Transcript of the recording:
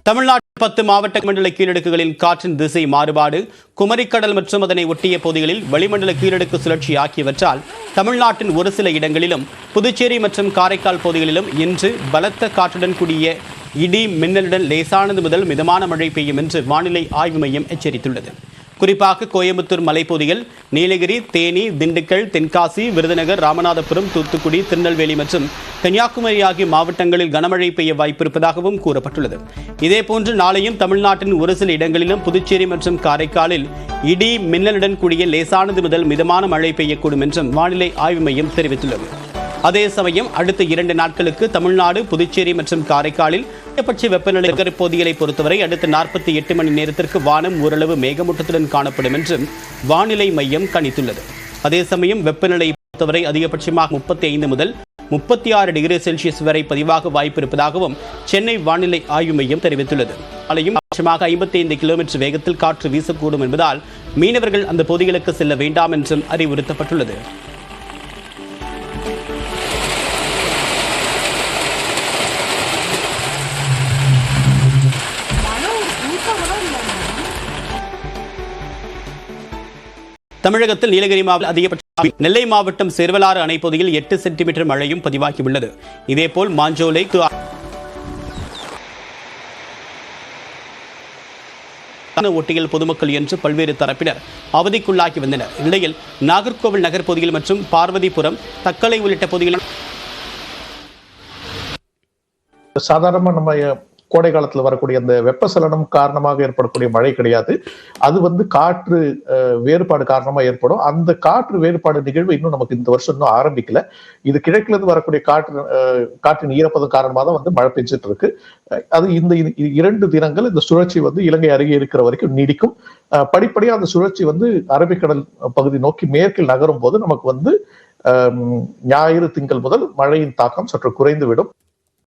தமிழ்நாட்டில் 10 மாவட்ட மண்டல கீழடுக்குகளில் காற்றின் திசை மாறுபாடு, குமரிக்கடல் மற்றும் அதனை ஒட்டிய பகுதிகளில் வளிமண்டல கீழடுக்கு சுழற்சி ஆகியவற்றால் தமிழ்நாட்டின் ஒரு சில இடங்களிலும் புதுச்சேரி மற்றும் காரைக்கால் பகுதிகளிலும் இன்று பலத்த காற்றுடன் கூடிய இடி மின்னலுடன் லேசானது முதல் மிதமான மழை பெய்யும் என்று வானிலை ஆய்வு மையம் எச்சரித்துள்ளது. குறிப்பாக கோயம்புத்தூர் மலைப்பகுதிகள், நீலகிரி, தேனி, திண்டுக்கல், தென்காசி, விருதுநகர், ராமநாதபுரம், தூத்துக்குடி, திருநெல்வேலி மற்றும் கன்னியாகுமரி ஆகிய மாவட்டங்களில் கனமழை பெய்ய வாய்ப்பிருப்பதாகவும் கூறப்பட்டுள்ளது. இதேபோன்று நாளையும் தமிழ்நாட்டின் ஒரு சில இடங்களிலும் புதுச்சேரி மற்றும் காரைக்காலில் இடி மின்னலுடன் கூடிய லேசானது முதல் மிதமான மழை பெய்யக்கூடும் என்றும் வானிலை ஆய்வு மையம் தெரிவித்துள்ளது. அதே சமயம் அடுத்த 2 நாட்களுக்கு தமிழ்நாடு, புதுச்சேரி மற்றும் காரைக்காலில் அதிகபட்ச வெப்பநிலை பகுதிகளை பொறுத்தவரை அடுத்த 48 மணி நேரத்திற்கு வானம் ஓரளவு மேகமூட்டத்துடன் காணப்படும் என்றும் வானிலை மையம் கணித்துள்ளது. அதே சமயம் வெப்பநிலை பொறுத்தவரை அதிகபட்சமாக 35 முதல் 36 டிகிரி செல்சியஸ் வரை பதிவாக வாய்ப்பு இருப்பதாகவும் சென்னை வானிலை ஆய்வு மையம் தெரிவித்துள்ளது. நாளையும் அதிகபட்சமாக 55 கிலோமீட்டர் வேகத்தில் காற்று வீசக்கூடும் என்பதால் மீனவர்கள் அந்த பகுதிகளுக்கு செல்ல வேண்டாம் என்றும் அறிவுறுத்தப்பட்டுள்ளது. தமிழகத்தில் நீலகிரி மாவட்டம் அதிகபட்ச நெல்லை மாவட்டம் சேர்வலாறு அணை பகுதியில் 8 சென்டிமீட்டர் மழையும் பதிவாகியுள்ளது. இதேபோல் மாஞ்சோலை ஒட்டியில் பொதுமக்கள் என்று பல்வேறு தரப்பினர் அவதிக்குள்ளாகி வந்தனர். இந்நிலையில் நாகர்கோவில் நகர் பகுதியில் மற்றும் பார்வதிபுரம், தக்கலை உள்ளிட்ட பகுதிகளில் சாதாரணமா நம்ம கோடை காலத்துல வரக்கூடிய அந்த வெப்பசலனம் காரணமாக ஏற்படக்கூடிய மழை கிடையாது. அது காற்று வேறுபாடு காரணமா ஏற்படும். அந்த காற்று வேறுபாடு நிகழ்வு இன்னும் நமக்கு இந்த வருஷம் இன்னும் ஆரம்பிக்கல. இது கிழக்குல இருந்து வரக்கூடிய காற்றின் ஈரப்பதம் காரணமாக தான் மழை பெஞ்சிட்டு இருக்கு. அது இந்த 2 தினங்கள் இந்த சுழற்சி இலங்கை அருகே இருக்கிற வரைக்கும் நீடிக்கும். படிப்படியா அந்த சுழற்சி அரபிக்கடல் பகுதி நோக்கி மேற்கில் நகரும் போது நமக்கு ஞாயிறு, திங்கள் முதல் மழையின் தாக்கம் சற்று குறைந்து விடும்.